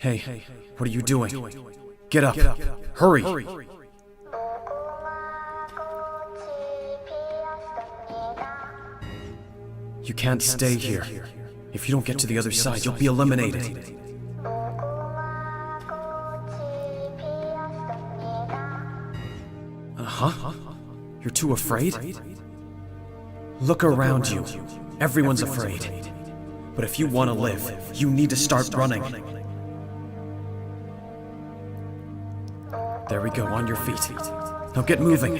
Hey, what are you doing? Get up! Hurry! You can't stay here. If you don't get to the other side, you'll be eliminated. Huh? You're too afraid? Look around you. Everyone's afraid. But if you want to live, you need to start running. There we go, on your feet. Now get moving.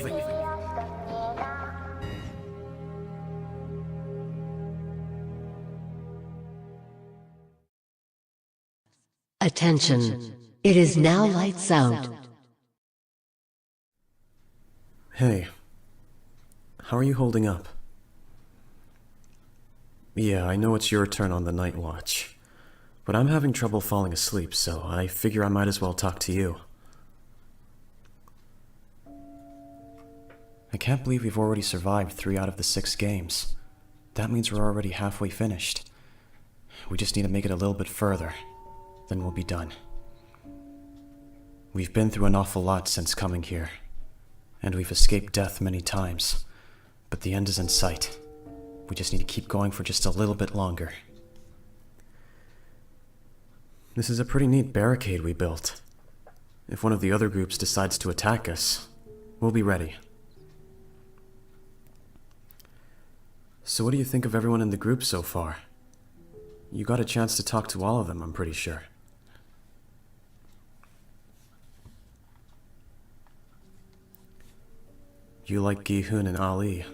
Attention. It is now lights out. Hey, how are you holding up? Yeah, I know it's your turn on the night watch, but I'm having trouble falling asleep, so I figure I might as well talk to you. I can't believe we've already survived 3 out of the 6 games. That means we're already halfway finished. We just need to make it a little bit further, then we'll be done. We've been through an awful lot since coming here, and we've escaped death many times, but the end is in sight. We just need to keep going for just a little bit longer. This is a pretty neat barricade we built. If one of the other groups decides to attack us, we'll be ready. So what do you think of everyone in the group so far? You got a chance to talk to all of them, I'm pretty sure. You like Gi-hun and Ali?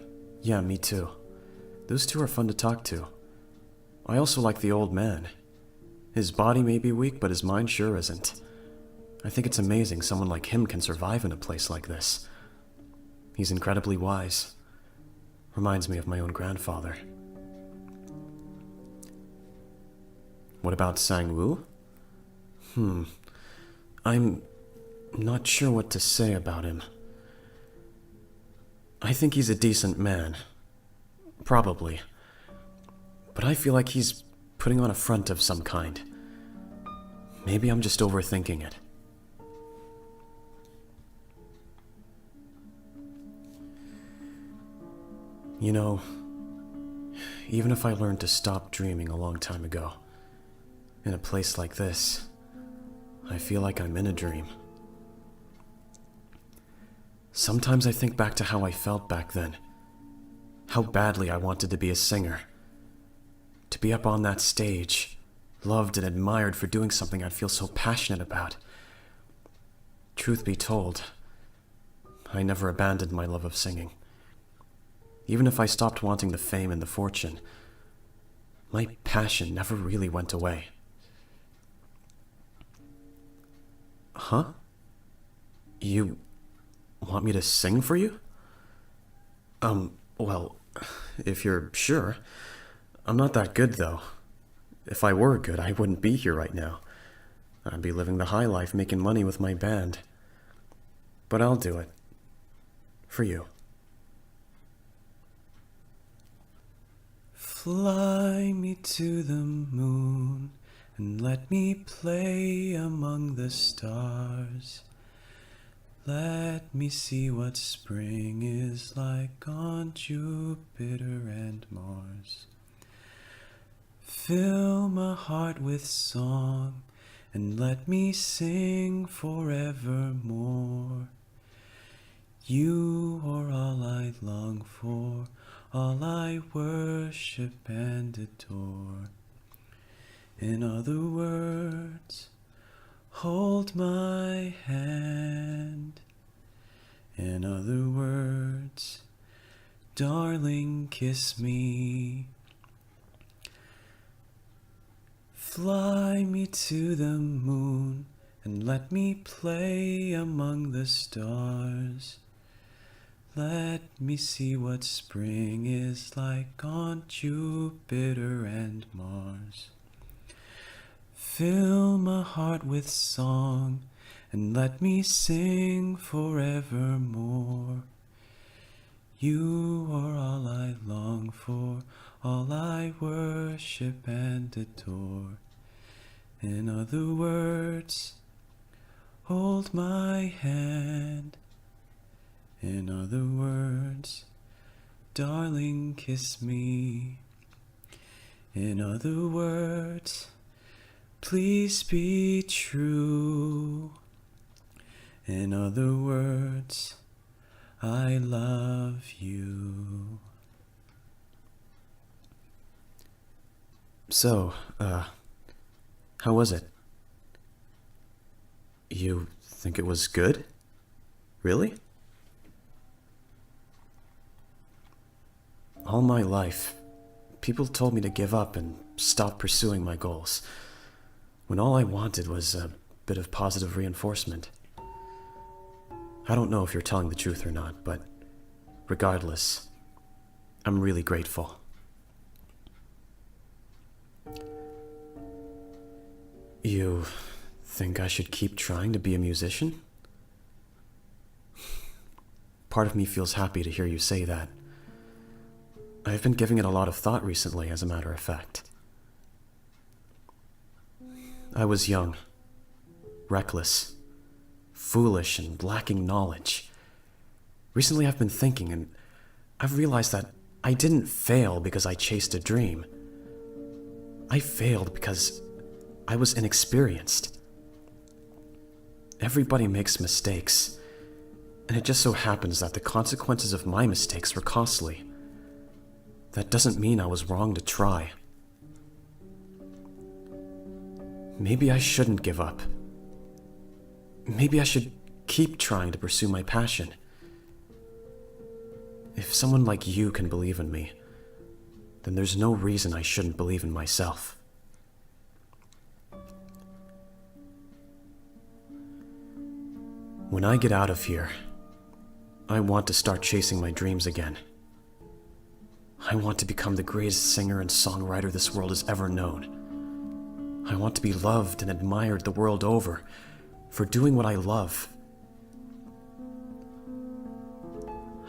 Yeah, me too. Those 2 are fun to talk to. I also like the old man. His body may be weak, but his mind sure isn't. I think it's amazing someone like him can survive in a place like this. He's incredibly wise. Reminds me of my own grandfather. What about Sang-woo? I'm not sure what to say about him. I think he's a decent man. Probably. But I feel like he's putting on a front of some kind. Maybe I'm just overthinking it. You know, even if I learned to stop dreaming a long time ago, in a place like this, I feel like I'm in a dream. Sometimes I think back to how I felt back then. How badly I wanted to be a singer. To be up on that stage, loved and admired for doing something I'd feel so passionate about. Truth be told, I never abandoned my love of singing. Even if I stopped wanting the fame and the fortune, my passion never really went away. Huh? You want me to sing for you? Well, if you're sure. I'm not that good, though. If I were good, I wouldn't be here right now. I'd be living the high life, making money with my band. But I'll do it. For you. Fly me to the moon, and let me play among the stars. Let me see what spring is like on Jupiter and Mars. Fill my heart with song, and let me sing forevermore. You are all I long for, all I worship and adore. In other words, hold my hand. In other words, darling, kiss me. Fly me to the moon, and let me play among the stars. Let me see what spring is like on Jupiter and Mars. Fill my heart with song, and let me sing forevermore. You are all I long for, all I worship and adore. In other words, hold my hand. In other words, darling, kiss me. In other words, please be true. In other words, I love you. So, how was it? You think it was good? Really? All my life, people told me to give up and stop pursuing my goals, when all I wanted was a bit of positive reinforcement. I don't know if you're telling the truth or not, but regardless, I'm really grateful. You think I should keep trying to be a musician? Part of me feels happy to hear you say that. I've been giving it a lot of thought recently, as a matter of fact. I was young, reckless, foolish, and lacking knowledge. Recently I've been thinking, and I've realized that I didn't fail because I chased a dream. I failed because I was inexperienced. Everybody makes mistakes, and it just so happens that the consequences of my mistakes were costly. That doesn't mean I was wrong to try. Maybe I shouldn't give up. Maybe I should keep trying to pursue my passion. If someone like you can believe in me, then there's no reason I shouldn't believe in myself. When I get out of here, I want to start chasing my dreams again. I want to become the greatest singer and songwriter this world has ever known. I want to be loved and admired the world over for doing what I love.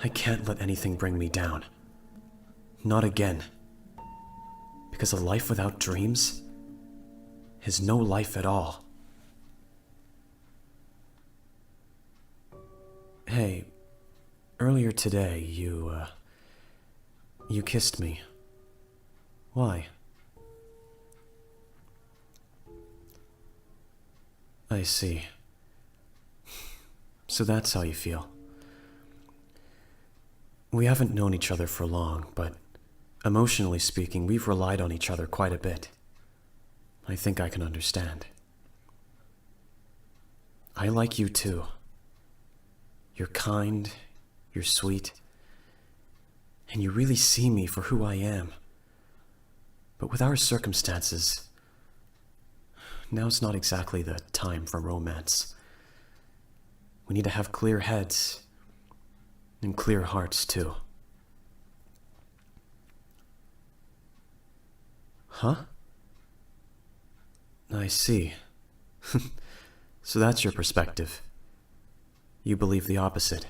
I can't let anything bring me down. Not again. Because a life without dreams is no life at all. Hey, earlier today you kissed me. Why? I see. So that's how you feel. We haven't known each other for long, but emotionally speaking, we've relied on each other quite a bit. I think I can understand. I like you too. You're kind, you're sweet, and you really see me for who I am. But with our circumstances, now's not exactly the time for romance. We need to have clear heads and clear hearts too. Huh? I see. So that's your perspective. You believe the opposite.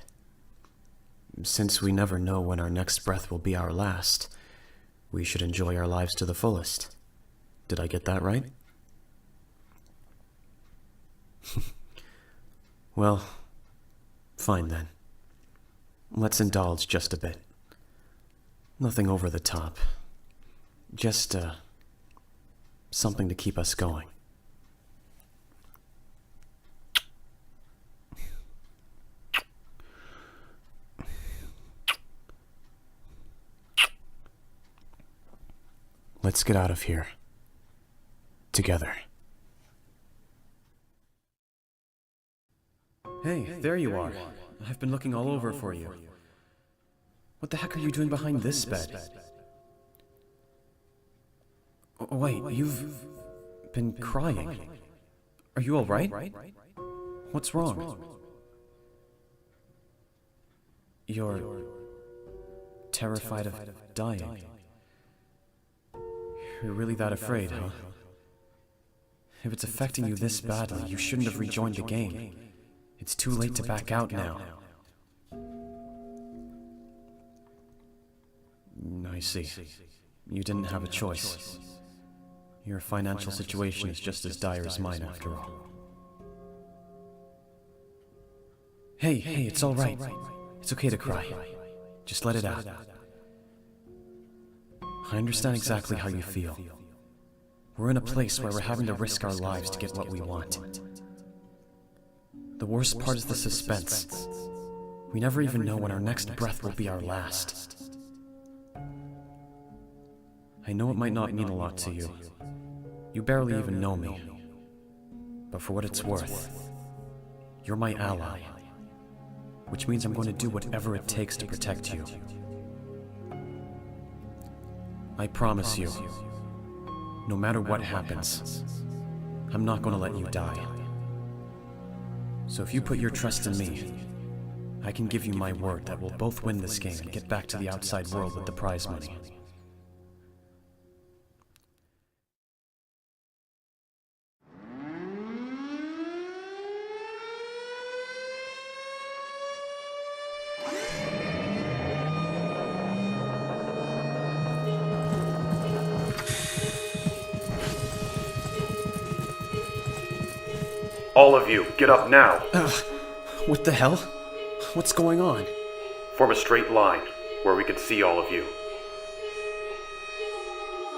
Since we never know when our next breath will be our last, we should enjoy our lives to the fullest. Did I get that right? Well, fine then. Let's indulge just a bit. Nothing over the top. Just, something to keep us going. Let's get out of here. Together. Hey, there you are. I've been looking all over for you. What the heck are you doing behind this bed? Oh, wait, you've been crying. Are you all right? What's wrong? You're terrified of dying. You're really that afraid, huh? If it's affecting you this badly, you shouldn't have rejoined the game. It's too late to back out now. I see. You didn't have a choice. Your financial situation is just as dire as mine, after all. Hey, it's all right. It's okay to cry. Just let it out. I understand exactly how you feel. We're in a place where we're having to risk our lives to get what we want. The worst part is the suspense. We never even know when our next breath will be our last. I know it might not mean a lot to you. You barely even know me. But for what it's worth, you're my ally. Which means I'm going to do whatever it takes to protect you. I promise you, no matter what happens, I'm not going to let you die. So if you put your trust in me, I can give you my word that we'll both win this game and get back to the outside world with the prize money. All of you, get up now. What the hell? What's going on? Form a straight line, where we can see all of you.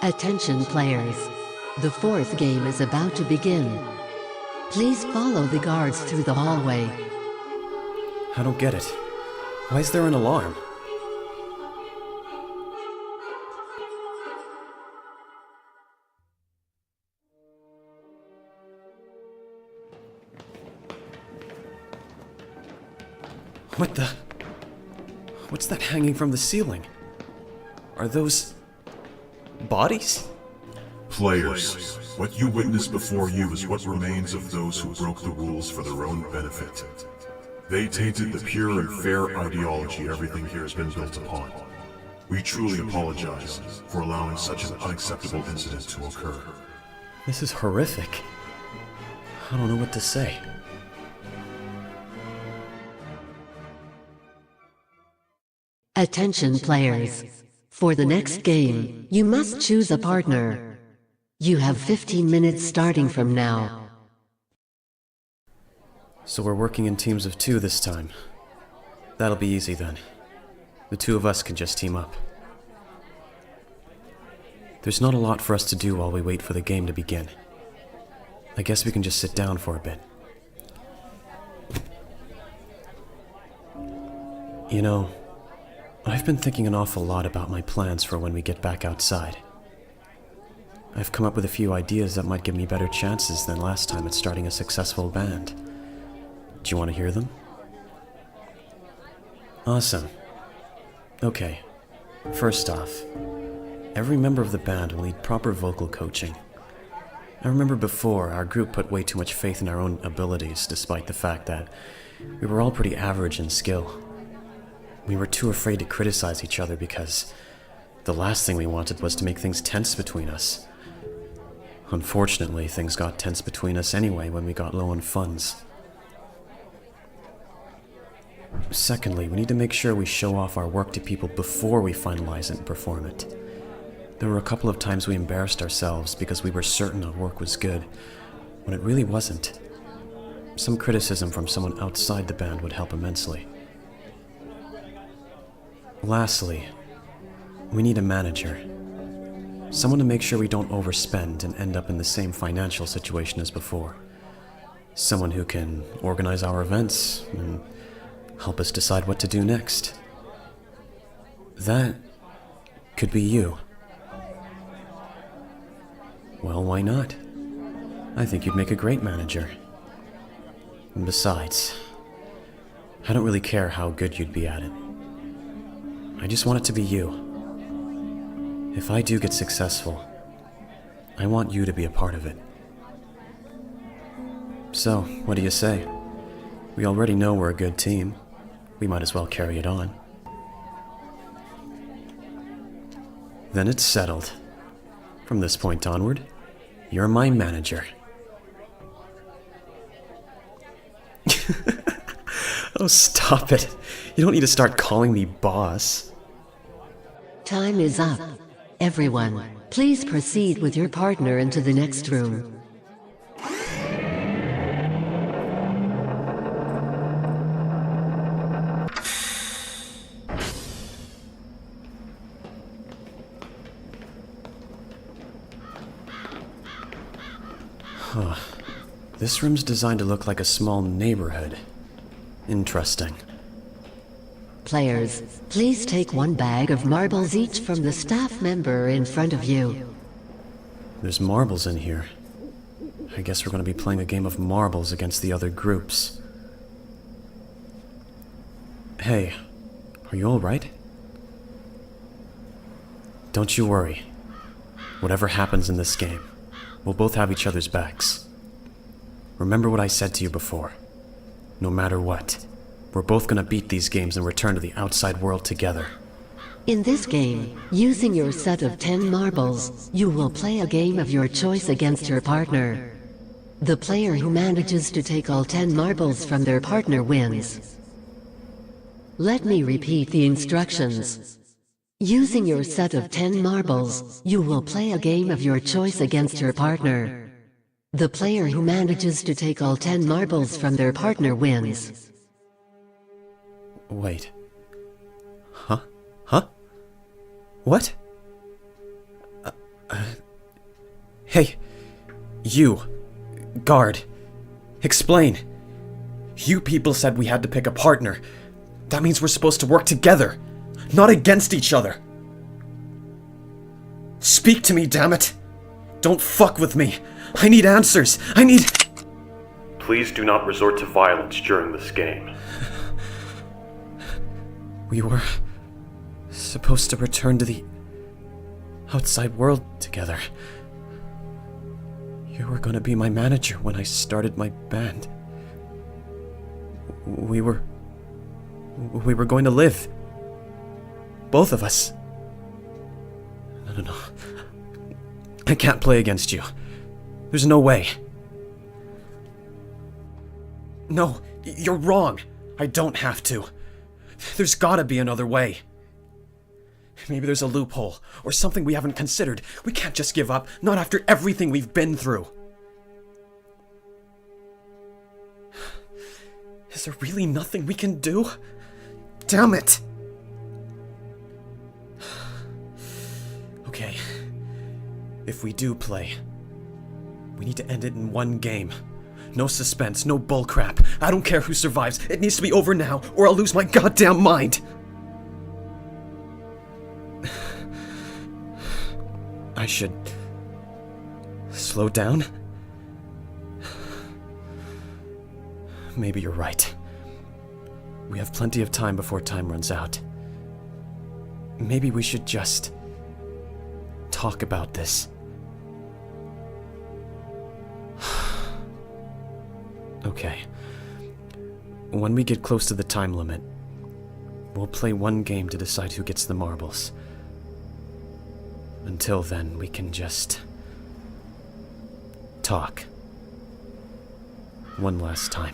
Attention players. The fourth game is about to begin. Please follow the guards through the hallway. I don't get it. Why is there an alarm? What the... What's that hanging from the ceiling? Are those... bodies? Players, what you witness before you is what remains of those who broke the rules for their own benefit. They tainted the pure and fair ideology everything here has been built upon. We truly apologize for allowing such an unacceptable incident to occur. This is horrific. I don't know what to say. Attention players. For the next game, you must choose a partner. You have 15 minutes starting from now. So we're working in teams of 2 this time. That'll be easy then. The 2 of us can just team up. There's not a lot for us to do while we wait for the game to begin. I guess we can just sit down for a bit. You know, I've been thinking an awful lot about my plans for when we get back outside. I've come up with a few ideas that might give me better chances than last time at starting a successful band. Do you want to hear them? Awesome. Okay, first off, every member of the band will need proper vocal coaching. I remember before, our group put way too much faith in our own abilities, despite the fact that we were all pretty average in skill. We were too afraid to criticize each other because the last thing we wanted was to make things tense between us. Unfortunately, things got tense between us anyway when we got low on funds. Secondly, we need to make sure we show off our work to people before we finalize it and perform it. There were a couple of times we embarrassed ourselves because we were certain our work was good, when it really wasn't. Some criticism from someone outside the band would help immensely. Lastly, we need a manager. Someone to make sure we don't overspend and end up in the same financial situation as before. Someone who can organize our events and help us decide what to do next. That could be you. Well, why not? I think you'd make a great manager. And besides, I don't really care how good you'd be at it. I just want it to be you. If I do get successful, I want you to be a part of it. So, what do you say? We already know we're a good team. We might as well carry it on. Then it's settled. From this point onward, you're my manager. Oh, stop it. You don't need to start calling me boss. Time is up. Everyone, Please proceed with your partner into the next room. Huh. This room's designed to look like a small neighborhood. Interesting. Players, please take one bag of marbles each from the staff member in front of you. There's marbles in here. I guess we're going to be playing a game of marbles against the other groups. Hey, are you alright? Don't you worry. Whatever happens in this game, we'll both have each other's backs. Remember what I said to you before. No matter what, we're both gonna beat these games and return to the outside world together. In this game, using your set of 10 marbles, you will play a game of your choice against your partner. The player who manages to take all 10 marbles from their partner wins. Let me repeat the instructions. Using your set of 10 marbles, you will play a game of your choice against your partner. The player who manages to take all 10 marbles from their partner wins. Wait. Huh? Huh? What? Hey, you, guard, explain. You people said we had to pick a partner. That means we're supposed to work together, not against each other. Speak to me, damn it! Don't fuck with me. I need answers. I need... Please do not resort to violence during this game. We were supposed to return to the outside world together. You were going to be my manager when I started my band. We were going to live. Both of us. No. I can't play against you. There's no way. No, you're wrong. I don't have to. There's gotta be another way. Maybe there's a loophole, or something we haven't considered. We can't just give up, not after everything we've been through. Is there really nothing we can do? Damn it! Okay. If we do play, we need to end it in one game. No suspense, no bullcrap. I don't care who survives. It needs to be over now, or I'll lose my goddamn mind. I should slow down? Maybe you're right. We have plenty of time before time runs out. Maybe we should just talk about this. Okay. When we get close to the time limit, we'll play one game to decide who gets the marbles. Until then, we can just talk. One last time.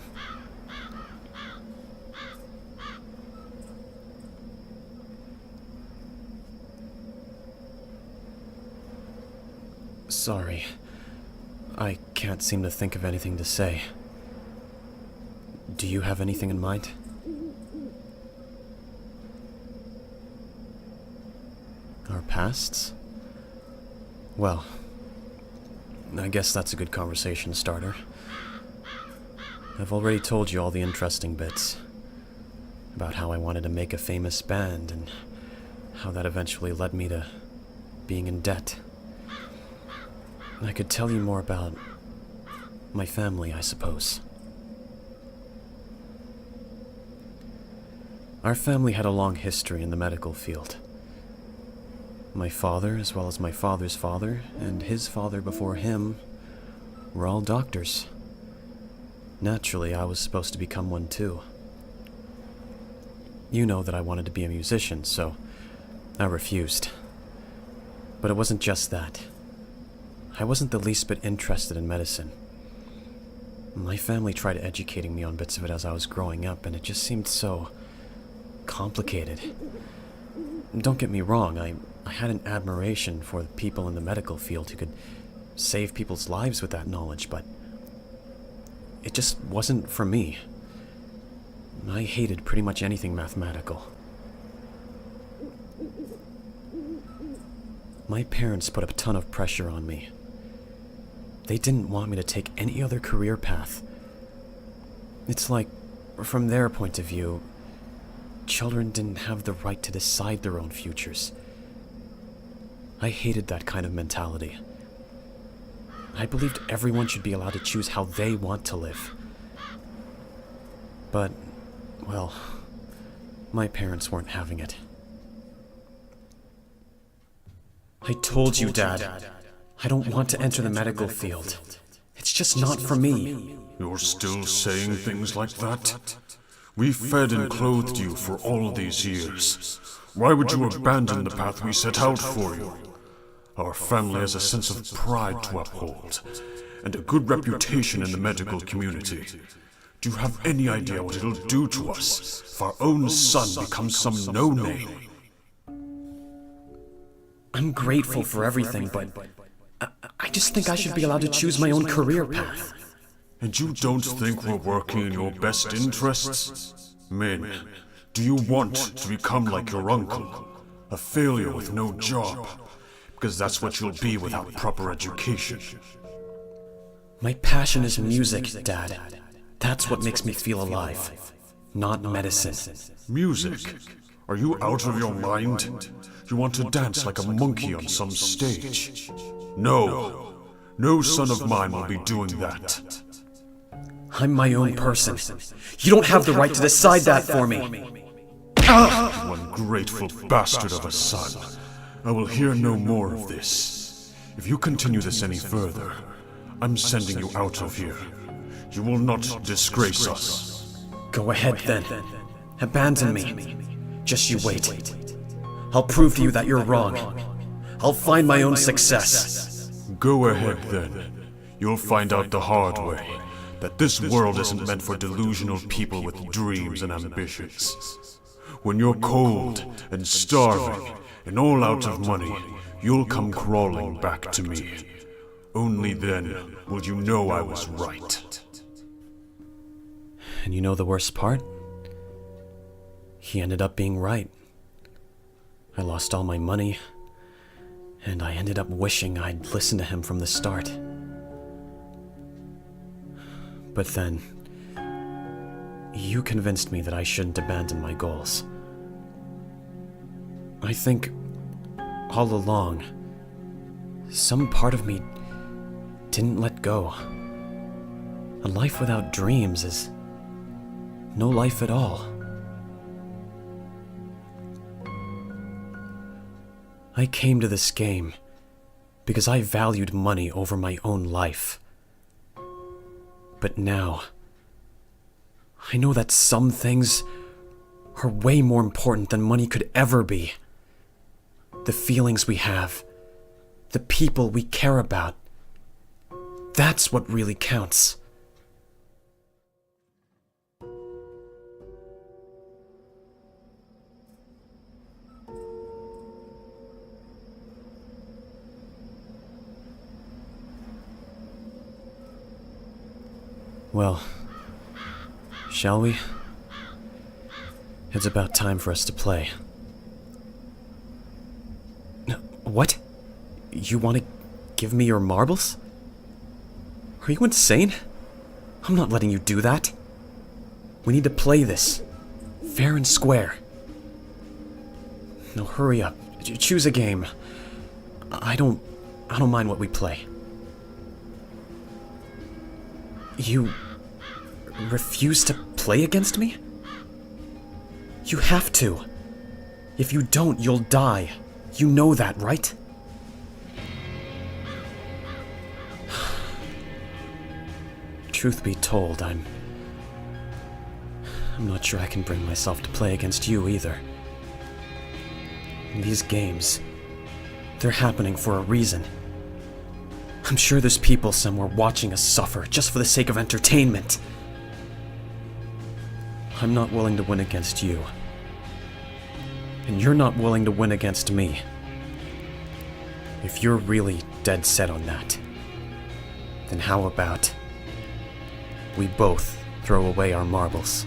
Sorry. I can't seem to think of anything to say. Do you have anything in mind? Our pasts? Well, I guess that's a good conversation starter. I've already told you all the interesting bits. About how I wanted to make a famous band, and how that eventually led me to being in debt. I could tell you more about my family, I suppose. Our family had a long history in the medical field. My father, as well as my father's father, and his father before him, were all doctors. Naturally, I was supposed to become one too. You know that I wanted to be a musician, so I refused. But it wasn't just that. I wasn't the least bit interested in medicine. My family tried educating me on bits of it as I was growing up, and it just seemed so complicated. don't get me wrong, I had an admiration for the people in the medical field who could save people's lives with that knowledge, but it just wasn't for me. I hated pretty much anything mathematical. My parents put a ton of pressure on me. They didn't want me to take any other career path. It's like, from their point of view, children didn't have the right to decide their own futures. I hated that kind of mentality. I believed everyone should be allowed to choose how they want to live. But, well, my parents weren't having it. I told you, Dad, I don't want to enter the medical field. It's just not for me. You're still saying things like that? We fed and clothed you for all these years. Why would you abandon the path we set out for you? Our family has a sense of pride to uphold, and a good reputation in the medical community. Do you have any idea what it'll do to us if our own son becomes some no-name? I'm grateful for everything, but I just think I should be allowed to choose my own career path. And you don't think we're working in your best interests? Min, do you want to become like your uncle? A failure with no job? Because that's what you'll be without proper education. My passion is music, Dad. That's what makes me feel alive, not medicine. Music? Are you out of your mind? You want to dance like a monkey on some stage? No. No son of mine will be doing that. I'm my own person. You don't have the right to decide that for me. You ungrateful bastard of a son. I will hear no more of this. If you continue this any further, I'm sending you out of here. You will not disgrace us. Go ahead then. Abandon me. Just you wait. I'll prove to you that you're wrong. I'll find my own success. Go ahead then. You'll find out the hard way that this world isn't meant for delusional people with dreams and ambitions. When you're cold and starving and all out of money, you'll come crawling back to me. Only then will you know I was right. And you know the worst part? He ended up being right. I lost all my money, and I ended up wishing I'd listened to him from the start. But then, you convinced me that I shouldn't abandon my goals. I think, all along, some part of me didn't let go. A life without dreams is no life at all. I came to this game because I valued money over my own life. But now, I know that some things are way more important than money could ever be. The feelings we have, the people we care about, that's what really counts. Well, shall we? It's about time for us to play. What? You want to give me your marbles? Are you insane? I'm not letting you do that. We need to play this. Fair and square. Now hurry up. Choose a game. I don't mind what we play. You refuse to play against me? You have to. If you don't, you'll die. You know that, right? Truth be told, I'm not sure I can bring myself to play against you either. These games, they're happening for a reason. I'm sure there's people somewhere watching us suffer just for the sake of entertainment. I'm not willing to win against you. And you're not willing to win against me. If you're really dead set on that, then how about we both throw away our marbles?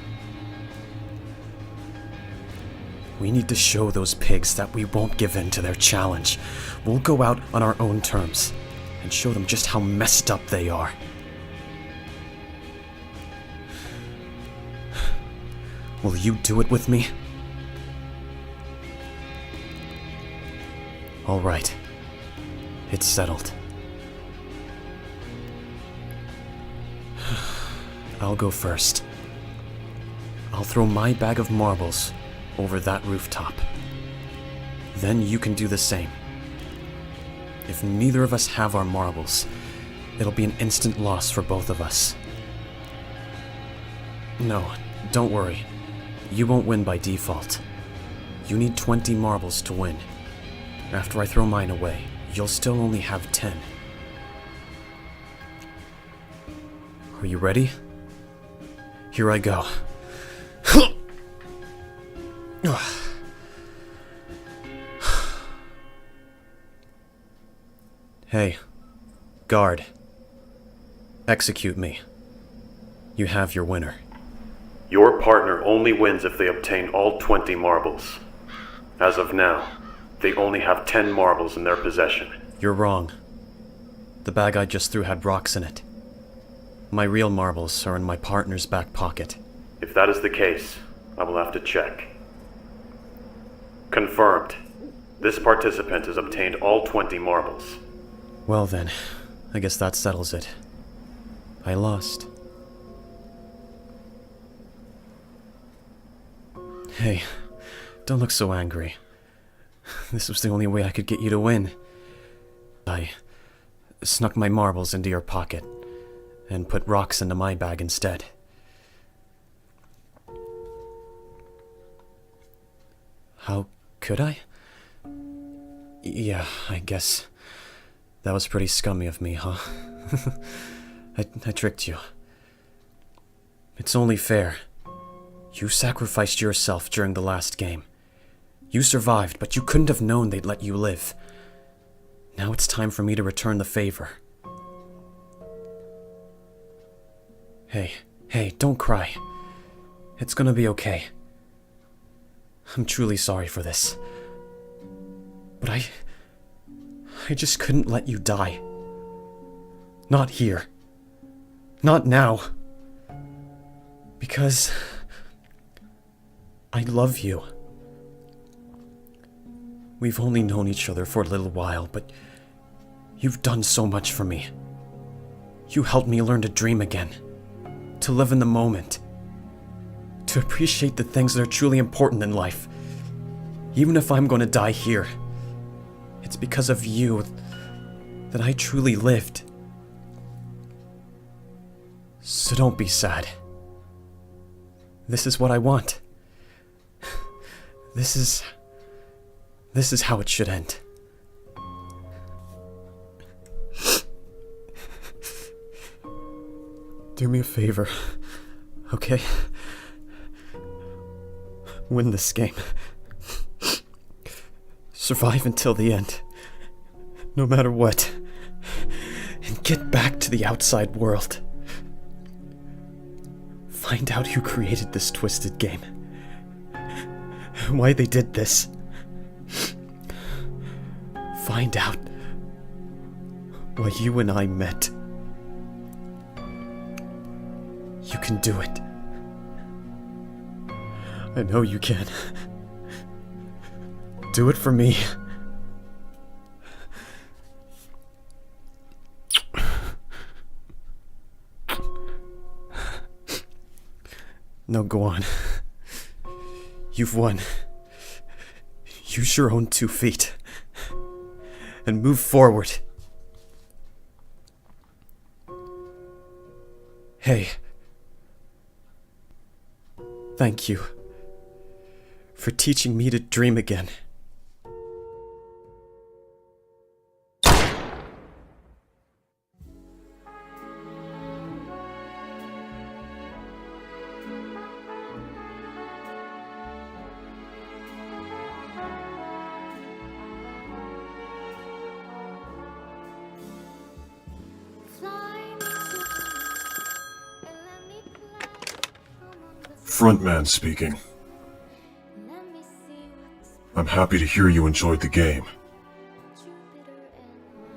We need to show those pigs that we won't give in to their challenge. We'll go out on our own terms and show them just how messed up they are. Will you do it with me? All right. It's settled. I'll go first. I'll throw my bag of marbles over that rooftop. Then you can do the same. If neither of us have our marbles, it'll be an instant loss for both of us. No, don't worry. You won't win by default. You need 20 marbles to win. After I throw mine away, you'll still only have 10. Are you ready? Here I go. Hey, guard. Execute me. You have your winner. Your partner only wins if they obtain all 20 marbles. As of now, they only have 10 marbles in their possession. You're wrong. The bag I just threw had rocks in it. My real marbles are in my partner's back pocket. If that is the case, I will have to check. Confirmed. This participant has obtained all 20 marbles. Well then, I guess that settles it. I lost. Hey, don't look so angry. This was the only way I could get you to win. I snuck my marbles into your pocket and put rocks into my bag instead. How could I? Yeah, I guess that was pretty scummy of me, huh? I tricked you. It's only fair. You sacrificed yourself during the last game. You survived, but you couldn't have known they'd let you live. Now it's time for me to return the favor. Hey, don't cry. It's gonna be okay. I'm truly sorry for this. But I just couldn't let you die. Not here. Not now. Because I love you. We've only known each other for a little while, but you've done so much for me. You helped me learn to dream again, to live in the moment, to appreciate the things that are truly important in life. Even if I'm going to die here, it's because of you that I truly lived. So don't be sad. This is what I want. This is how it should end. Do me a favor, okay? Win this game. Survive until the end, no matter what, and get back to the outside world. Find out who created this twisted game, why they did this. Find out why you and I met. You can do it. I know you can. Do it for me. Now go on. You've won. Use your own 2 feet. And move forward. Hey. Thank you for teaching me to dream again. Frontman speaking. I'm happy to hear you enjoyed the game.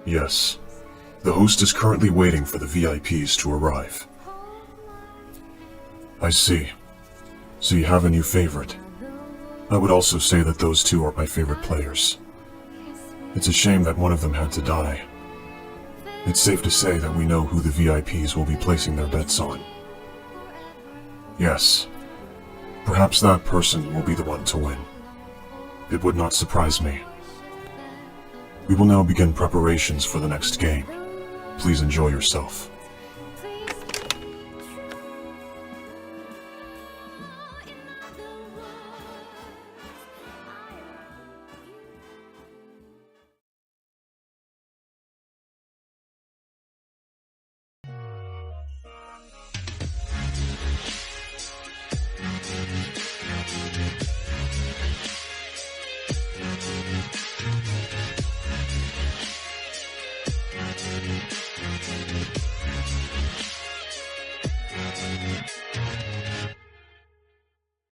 Yes, the host is currently waiting for the VIPs to arrive. I see. So you have a new favorite. I would also say that those two are my favorite players. It's a shame that one of them had to die. It's safe to say that we know who the VIPs will be placing their bets on. Yes, perhaps that person will be the one to win. It would not surprise me. We will now begin preparations for the next game. Please enjoy yourself.